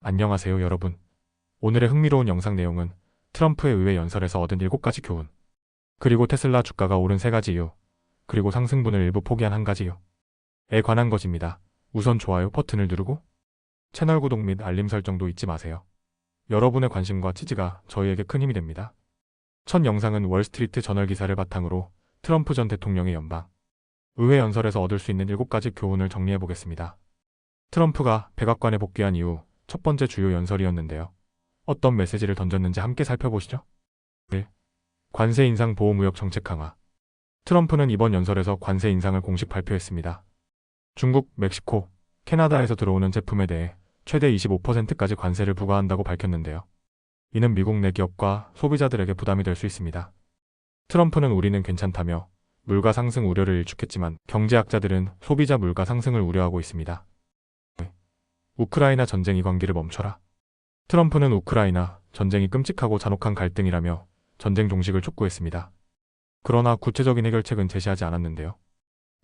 안녕하세요 여러분. 오늘의 흥미로운 영상 내용은 트럼프의 의회 연설에서 얻은 7가지 교훈, 그리고 테슬라 주가가 오른 3가지 이유, 그리고 상승분을 일부 포기한 1가지요에 관한 것입니다. 우선 좋아요 버튼을 누르고 채널 구독 및 알림 설정도 잊지 마세요. 여러분의 관심과 지지가 저희에게 큰 힘이 됩니다. 첫 영상은 월스트리트 저널 기사를 바탕으로 트럼프 전 대통령의 연방 의회 연설에서 얻을 수 있는 7가지 교훈을 정리해 보겠습니다. 트럼프가 백악관에 복귀한 이후 첫 번째 주요 연설이었는데요. 어떤 메시지를 던졌는지 함께 살펴보시죠. 1. 관세 인상 보호무역 정책 강화. 트럼프는 이번 연설에서 관세 인상을 공식 발표했습니다. 중국, 멕시코, 캐나다에서 들어오는 제품에 대해 최대 25%까지 관세를 부과한다고 밝혔는데요. 이는 미국 내 기업과 소비자들에게 부담이 될 수 있습니다. 트럼프는 우리는 괜찮다며 물가 상승 우려를 일축했지만 경제학자들은 소비자 물가 상승을 우려하고 있습니다. 우크라이나 전쟁이 관기를 멈춰라. 트럼프는 우크라이나 전쟁이 끔찍하고 잔혹한 갈등이라며 전쟁 종식을 촉구했습니다. 그러나 구체적인 해결책은 제시하지 않았는데요.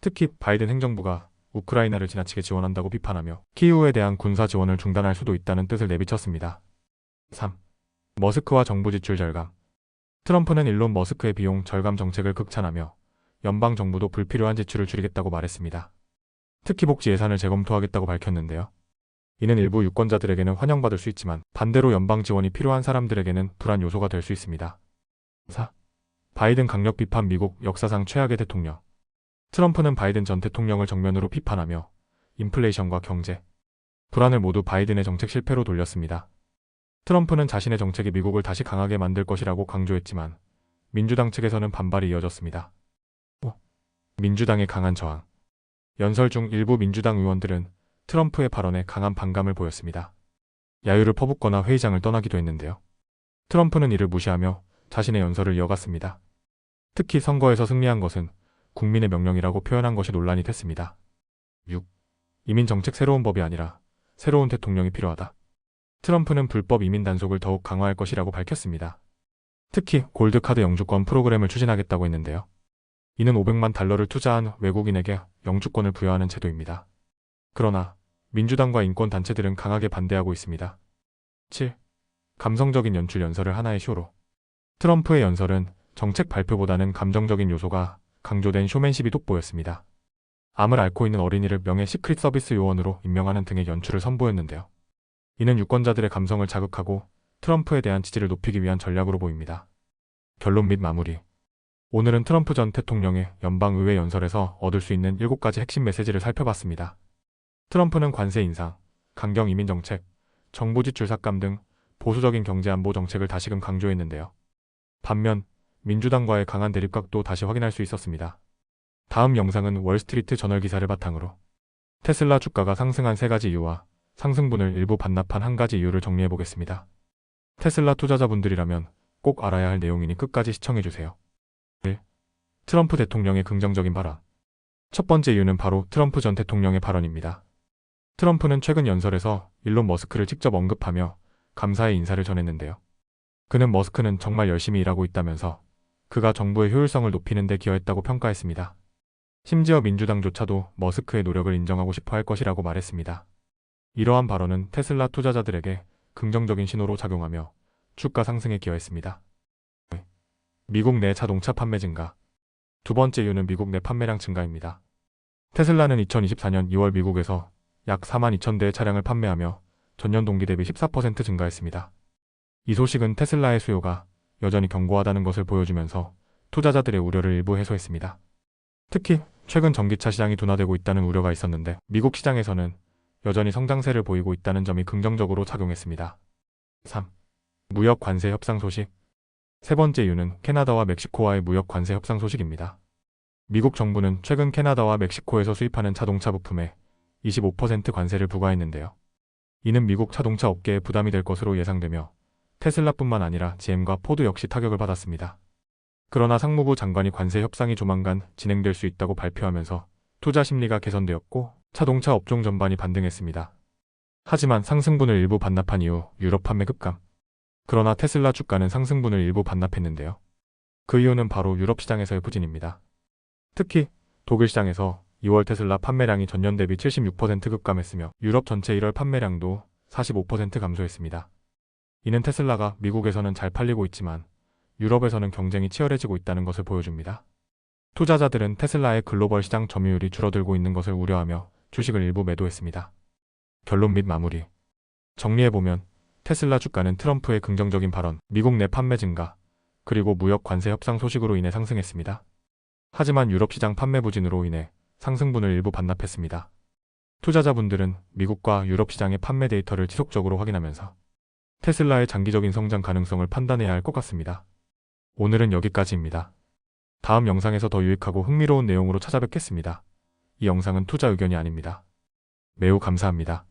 특히 바이든 행정부가 우크라이나를 지나치게 지원한다고 비판하며 키이우에 대한 군사 지원을 중단할 수도 있다는 뜻을 내비쳤습니다. 3. 머스크와 정부 지출 절감. 트럼프는 일론 머스크의 비용 절감 정책을 극찬하며 연방 정부도 불필요한 지출을 줄이겠다고 말했습니다. 특히 복지 예산을 재검토하겠다고 밝혔는데요. 이는 일부 유권자들에게는 환영받을 수 있지만 반대로 연방 지원이 필요한 사람들에게는 불안 요소가 될 수 있습니다. 4. 바이든 강력 비판 미국 역사상 최악의 대통령. 트럼프는 바이든 전 대통령을 정면으로 비판하며 인플레이션과 경제, 불안을 모두 바이든의 정책 실패로 돌렸습니다. 트럼프는 자신의 정책이 미국을 다시 강하게 만들 것이라고 강조했지만 민주당 측에서는 반발이 이어졌습니다. 5. 민주당의 강한 저항. 연설 중 일부 민주당 의원들은 트럼프의 발언에 강한 반감을 보였습니다. 야유를 퍼붓거나 회의장을 떠나기도 했는데요. 트럼프는 이를 무시하며 자신의 연설을 이어갔습니다. 특히 선거에서 승리한 것은 국민의 명령이라고 표현한 것이 논란이 됐습니다. 6. 이민 정책 새로운 법이 아니라 새로운 대통령이 필요하다. 트럼프는 불법 이민 단속을 더욱 강화할 것이라고 밝혔습니다. 특히 골드카드 영주권 프로그램을 추진하겠다고 했는데요. 이는 500만 달러를 투자한 외국인에게 영주권을 부여하는 제도입니다. 그러나 민주당과 인권단체들은 강하게 반대하고 있습니다. 7. 감성적인 연출 연설을 하나의 쇼로. 트럼프의 연설은 정책 발표보다는 감정적인 요소가 강조된 쇼맨십이 돋보였습니다. 암을 앓고 있는 어린이를 명예 시크릿 서비스 요원으로 임명하는 등의 연출을 선보였는데요. 이는 유권자들의 감성을 자극하고 트럼프에 대한 지지를 높이기 위한 전략으로 보입니다. 결론 및 마무리. 오늘은 트럼프 전 대통령의 연방의회 연설에서 얻을 수 있는 7가지 핵심 메시지를 살펴봤습니다. 트럼프는 관세 인상, 강경 이민 정책, 정부 지출 삭감 등 보수적인 경제 안보 정책을 다시금 강조했는데요. 반면 민주당과의 강한 대립각도 다시 확인할 수 있었습니다. 다음 영상은 월스트리트 저널 기사를 바탕으로 테슬라 주가가 상승한 3가지 이유와 상승분을 일부 반납한 1가지 이유를 정리해보겠습니다. 테슬라 투자자분들이라면 꼭 알아야 할 내용이니 끝까지 시청해주세요. 1. 트럼프 대통령의 긍정적인 발언. 첫 번째 이유는 바로 트럼프 전 대통령의 발언입니다. 트럼프는 최근 연설에서 일론 머스크를 직접 언급하며 감사의 인사를 전했는데요. 그는 머스크는 정말 열심히 일하고 있다면서 그가 정부의 효율성을 높이는 데 기여했다고 평가했습니다. 심지어 민주당조차도 머스크의 노력을 인정하고 싶어 할 것이라고 말했습니다. 이러한 발언은 테슬라 투자자들에게 긍정적인 신호로 작용하며 주가 상승에 기여했습니다. 미국 내 자동차 판매 증가. 두 번째 이유는 미국 내 판매량 증가입니다. 테슬라는 2024년 2월 미국에서 약 42,000대의 차량을 판매하며 전년 동기 대비 14% 증가했습니다. 이 소식은 테슬라의 수요가 여전히 견고하다는 것을 보여주면서 투자자들의 우려를 일부 해소했습니다. 특히 최근 전기차 시장이 둔화되고 있다는 우려가 있었는데 미국 시장에서는 여전히 성장세를 보이고 있다는 점이 긍정적으로 작용했습니다. 3. 무역 관세 협상 소식. 세 번째 이유는 캐나다와 멕시코와의 무역 관세 협상 소식입니다. 미국 정부는 최근 캐나다와 멕시코에서 수입하는 자동차 부품에 25% 관세를 부과했는데요. 이는 미국 자동차 업계에 부담이 될 것으로 예상되며 테슬라뿐만 아니라 GM과 포드 역시 타격을 받았습니다. 그러나 상무부 장관이 관세 협상이 조만간 진행될 수 있다고 발표하면서 투자 심리가 개선되었고 자동차 업종 전반이 반등했습니다. 하지만 상승분을 일부 반납한 이후 유럽 판매 급감. 그러나 테슬라 주가는 상승분을 일부 반납했는데요. 그 이유는 바로 유럽 시장에서의 부진입니다. 특히 독일 시장에서 2월 테슬라 판매량이 전년 대비 76% 급감했으며 유럽 전체 1월 판매량도 45% 감소했습니다. 이는 테슬라가 미국에서는 잘 팔리고 있지만 유럽에서는 경쟁이 치열해지고 있다는 것을 보여줍니다. 투자자들은 테슬라의 글로벌 시장 점유율이 줄어들고 있는 것을 우려하며 주식을 일부 매도했습니다. 결론 및 마무리. 정리해보면 테슬라 주가는 트럼프의 긍정적인 발언, 미국 내 판매 증가, 그리고 무역 관세 협상 소식으로 인해 상승했습니다. 하지만 유럽 시장 판매 부진으로 인해 상승분을 일부 반납했습니다. 투자자분들은 미국과 유럽 시장의 판매 데이터를 지속적으로 확인하면서 테슬라의 장기적인 성장 가능성을 판단해야 할 것 같습니다. 오늘은 여기까지입니다. 다음 영상에서 더 유익하고 흥미로운 내용으로 찾아뵙겠습니다. 이 영상은 투자 의견이 아닙니다. 매우 감사합니다.